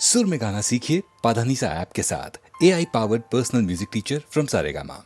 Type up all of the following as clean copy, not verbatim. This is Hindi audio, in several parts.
सुर में गाना सीखिए पाधानीसा ऐप के साथ। AI powered personal music teacher from Saregama.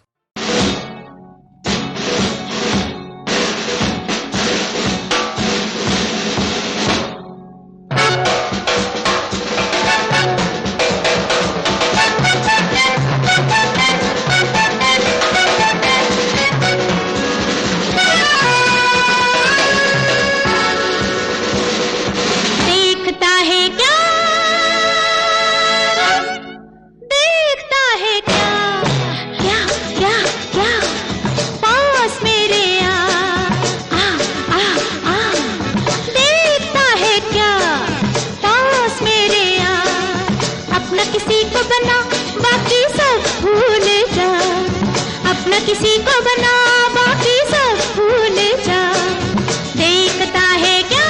किसी को बना बाकी सब भूल जा, देखता है क्या?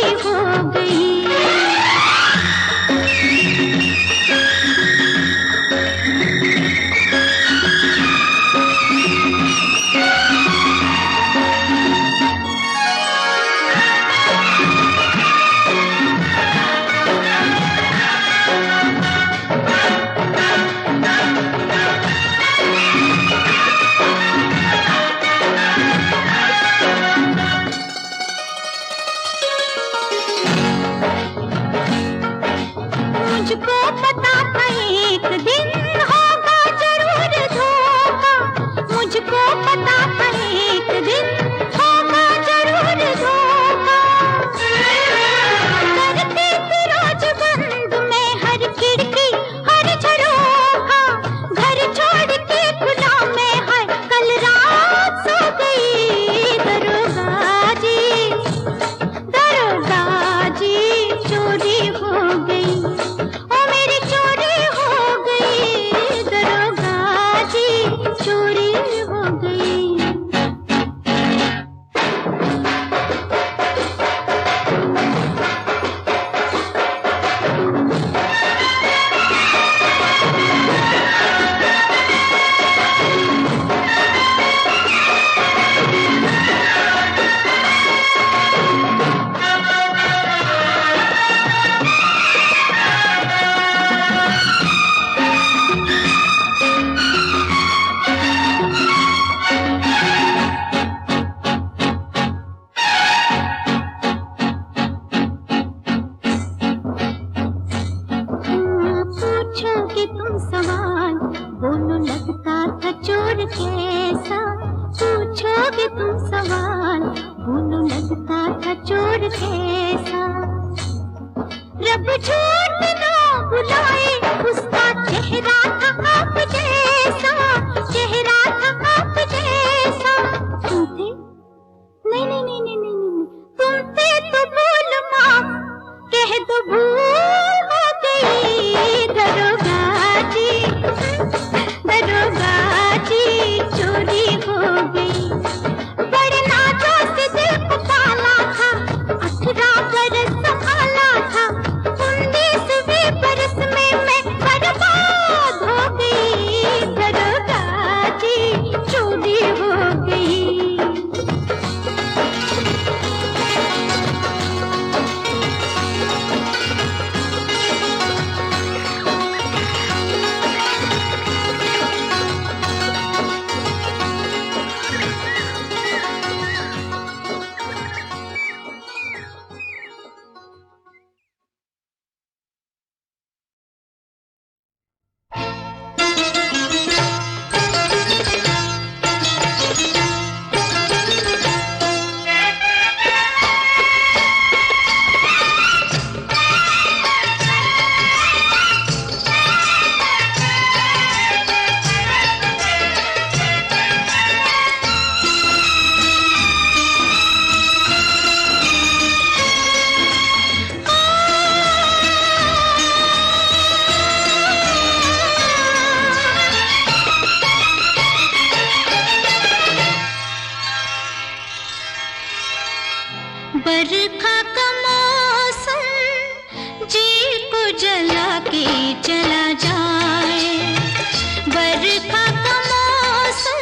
चोरी हो गई। मुझको पता था एक दिन होगा जरूर धोखा, मुझको पता था एक दिन होगा जरूर धोखा। करती थी रोज बंद मैं हर खिड़की हर झरोखा, घर छोड़ के खुला मैं हर कल रात सो गई। दरोगा जी चोरी हो गई, ओ मेरी चोरी हो गई। दरोगा जी चोरी हो गई। पूछोगे तुम सवाल, बोलो लगता था चोर कैसा। पूछोगे तुम सवाल, बोलो लगता था चोर कैसा। रब झूठ ना बुलाए, उसका चेहरा था आप जैसा, चेहरा था आप जैसा। तुम थे? नहीं नहीं नहीं नहीं नहीं नहीं, तुम थे तो भूल माफ, कह दो भूल हो गई। दरोगा जी चोरी हो गई। बड़े नाजों से दिल को पाला था, 18 बरस संभाला था, 19वें बरस में मैं बर्बाद हो गई। दरोगा जी चोरी हो गई। बरखा का मौसम जी को जला के चला जाए। बरखा का मौसम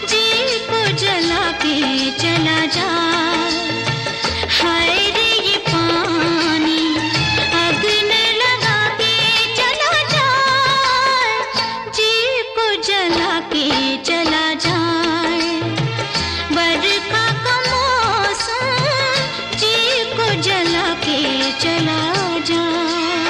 जी को जला के चला जाए। हाय रे ये पानी अग्न लगा के चला जाए, जी को जला के चला जाए। बरखा का जला के चला जाए।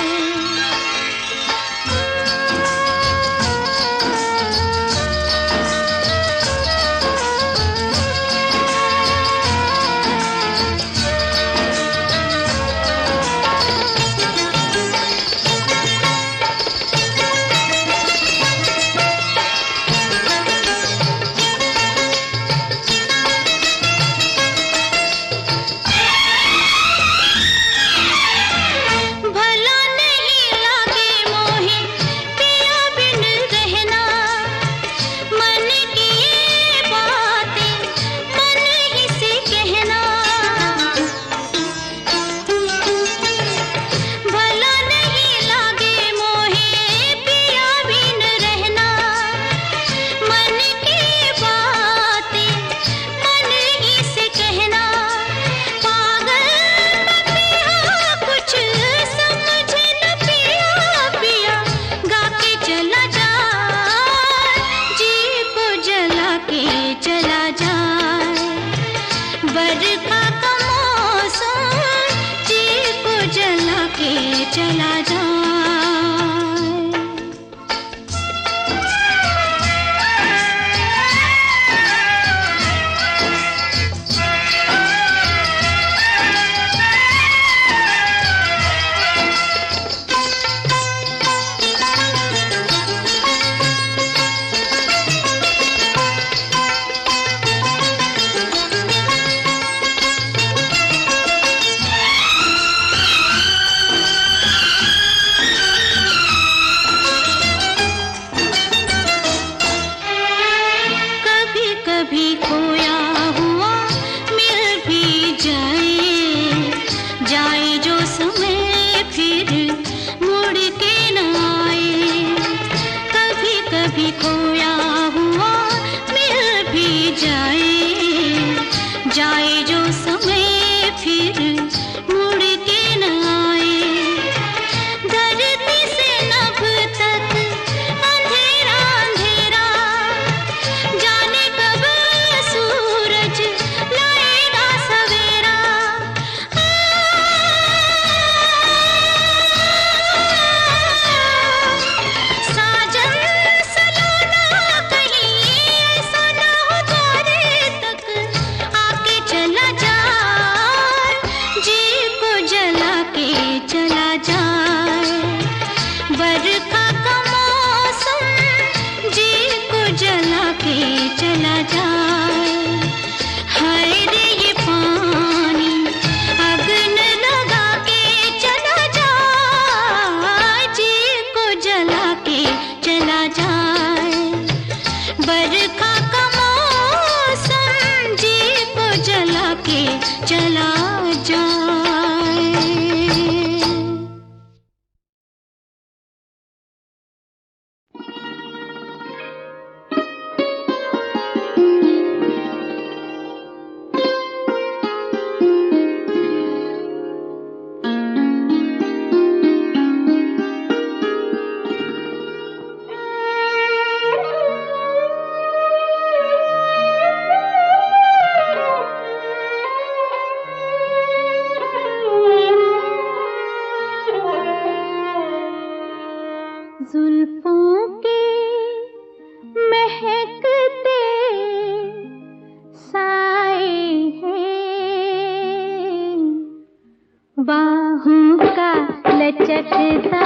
बाहों का लचकता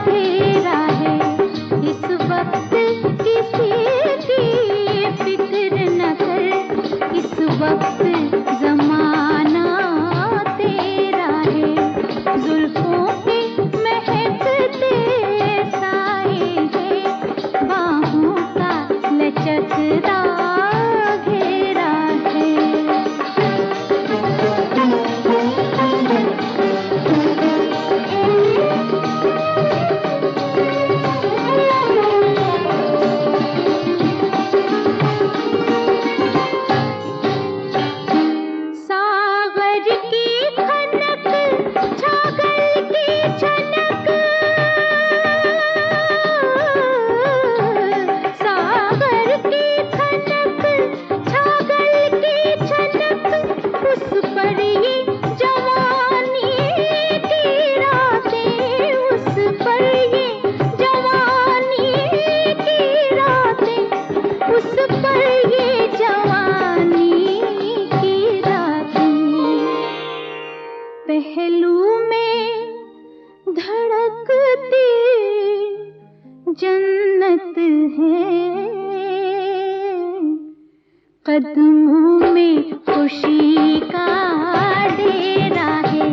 घेरा है, इस वक्त किसी की फिक्र न कर, इस वक्त जमाना तेरा है। जुल्फों के महकते साए हैं, बाहों का लचकता घेरा है। पहलू में धड़कती जन्नत है, कदमों में खुशी का डेरा है।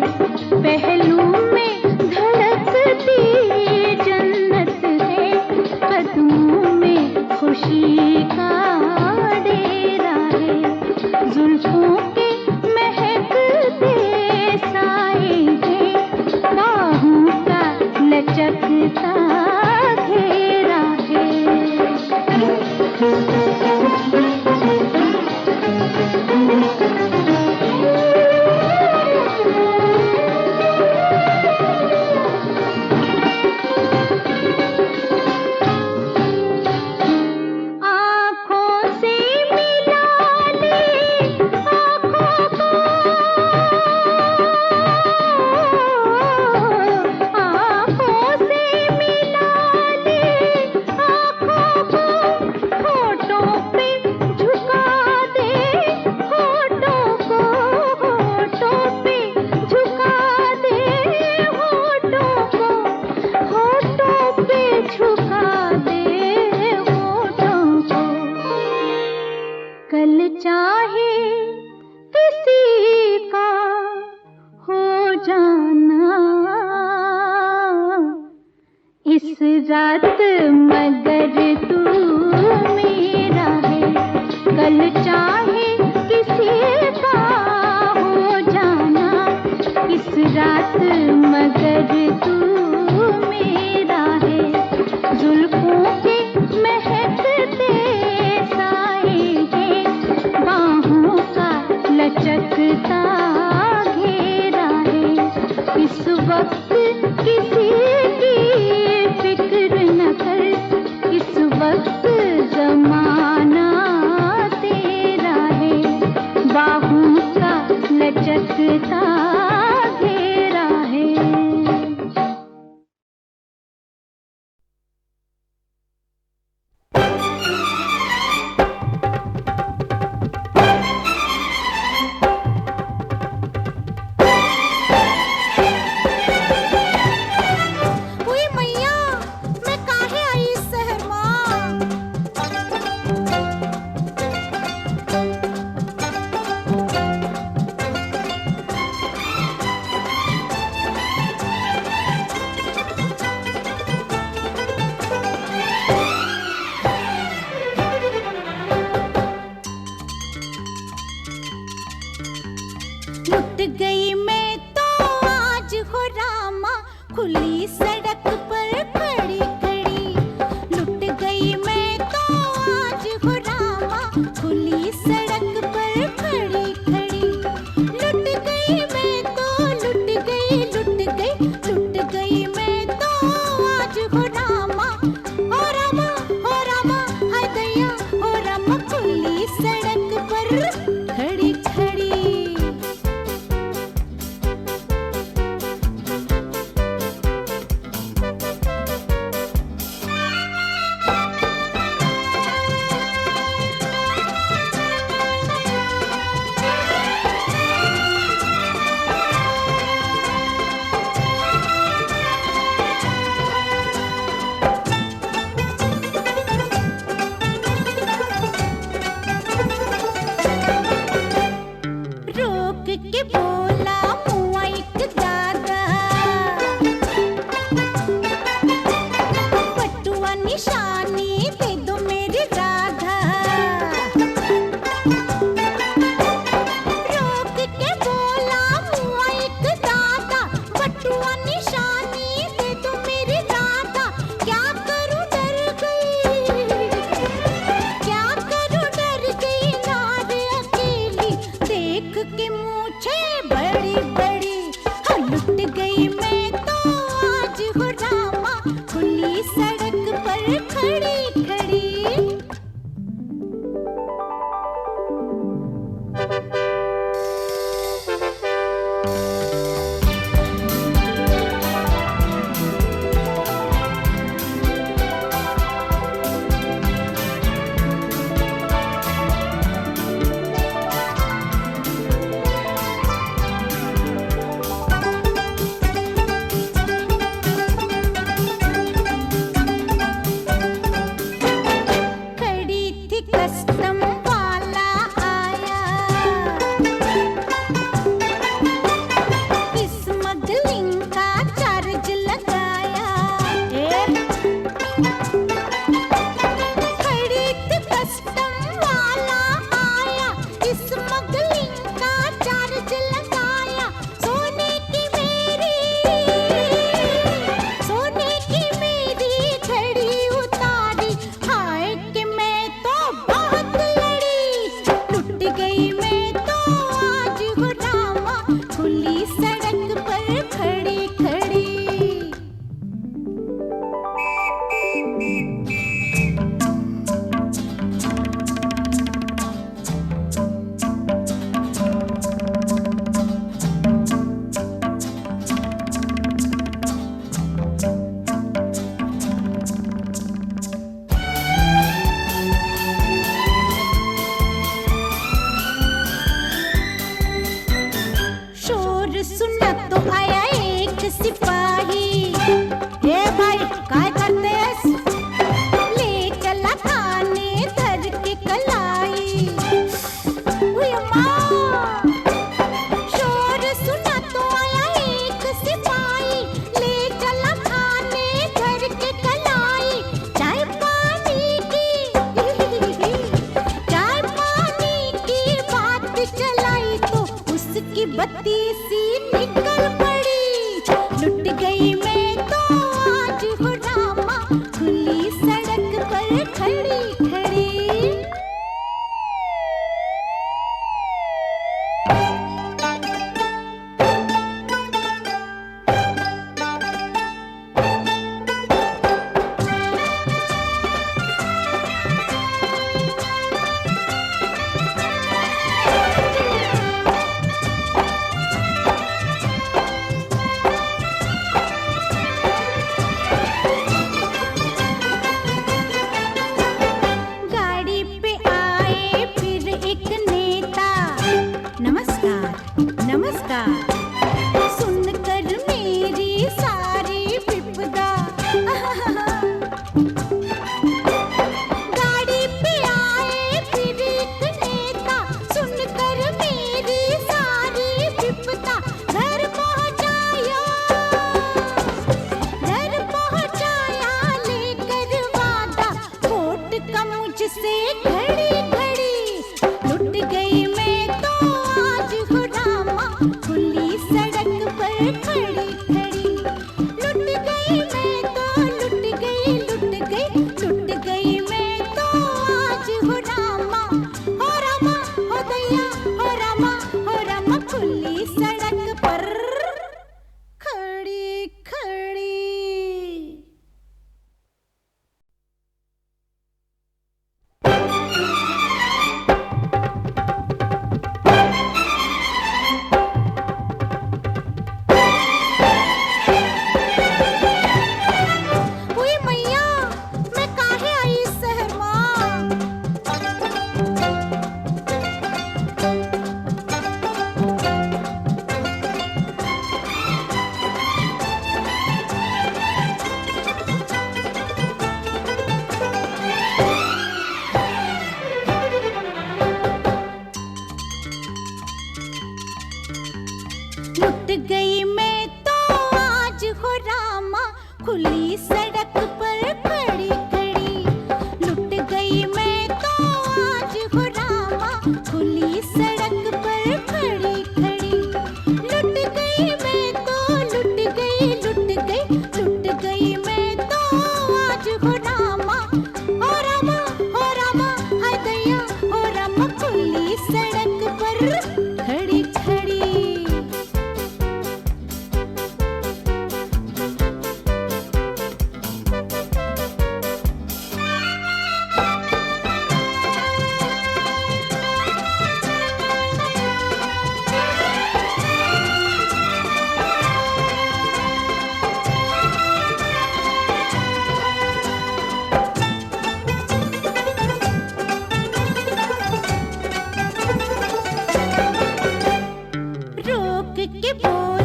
पहलू में धड़कती जन्नत है, कदमों में खुशी का डेरा है। जुल्फों के महकते साए हैं, बाहों का लचकता घेरा है। कल चाहे किसी का हो जाना, इस रात मगर तू मेरा है। कल चाहे किसी का हो जाना, इस रात मगर तू मेरा है। जुल्फों के महकते साए हैं, बाहों का लचकता घेरा है। इस वक्त किसी की फिक्र न कर, इस वक्त जमाना तेरा है। बाहों का लचकता घेरा है। लुट गई मैं तो आज हो रामा, खुली सड़क पर खड़ी खड़ी। लुट गई मैं तो आज हो रामा, खुली सड़क पर खड़ी खड़ी। लुट गई मैं तो लुट गई लुट गई लुट गई मैं तो आज हो रामा। ओ रामा हाय दैया ओ रामा, खुली सड़क पर खड़ी खड़ी।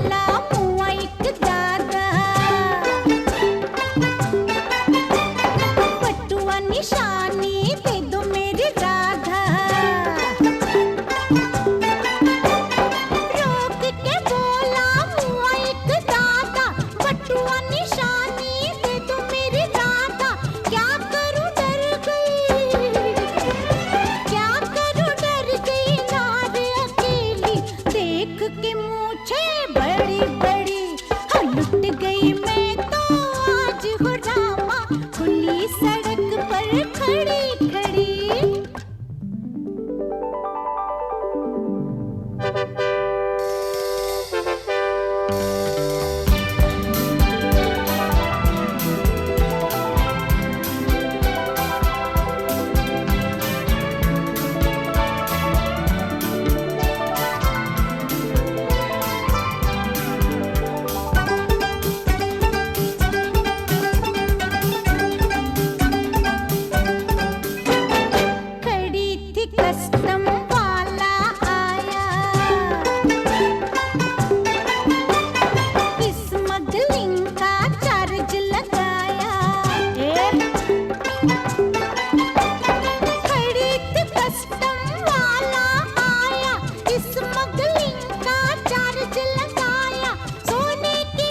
बोला मुआ एक दादा, बटुआ निशानी दे दो मेरी राधा। रोक के बोला मुआ एक दादा, बटुआ निशानी दे दो मेरी राधा। क्या करूं डर गई, क्या करूं डर गई नार अकेली, देख के मूछे बड़ी बड़ी। हाँ, लुट गई मैं तो आज हो रामा, खुली सड़क पर खड़ी खड़ी। खड़ी थी कस्टम वाला आया, स्मगलिंग का चार्ज लगाया। खड़ी थी कस्टम वाला आया, स्मगलिंग का चार्ज लगाया। सोने की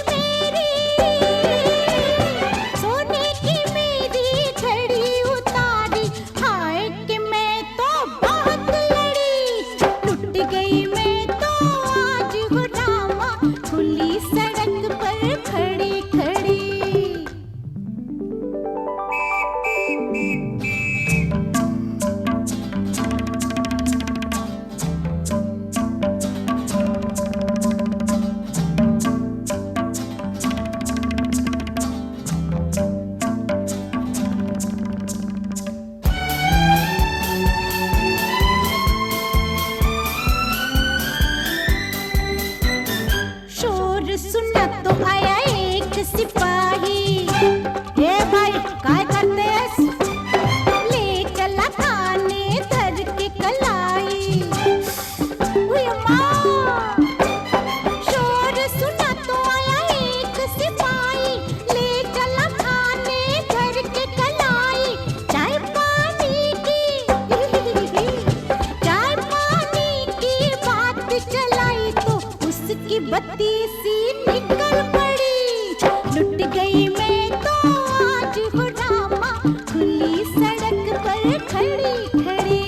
मेरी घड़ी उतारी, हाय कि मैं तो बहुत लड़ी। लुट गई मैं तो आज हो रामा, खुली सड़क पर खड़ी खड़ी। शोर सुना तो आया एक सिपाही, ए भाई काय करतेस? ले चला थाने धर के कलाई। उय माँ! शोर सुना तो आया एक सिपाही, ले चला थाने धर के कलाई। चाय पानी की बात चलाई तो उसकी बत्ती सी निकल पड़ी। लुट गई मैं तो आज हो रामा, खुली सड़क पर खड़ी खड़ी।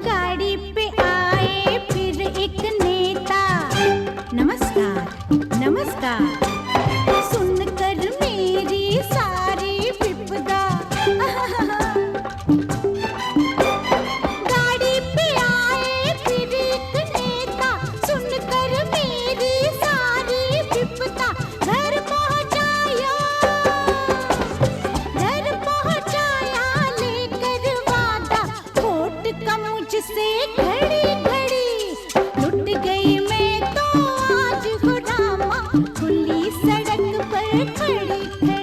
गाड़ी पे आए फिर एक नेता, नमस्कार नमस्कार, सुनकर मेरी सारी विपदा। गाड़ी पे आए फिर एक नेता, सुनकर मेरी सारी विपदा। घर पहुंचाया लेकर वादा, कोर्ट का मुझसे घड़ी घड़ी। लुट गई मैं तो आज हो रामा, खुली सड़क पर खड़ी खड़ी।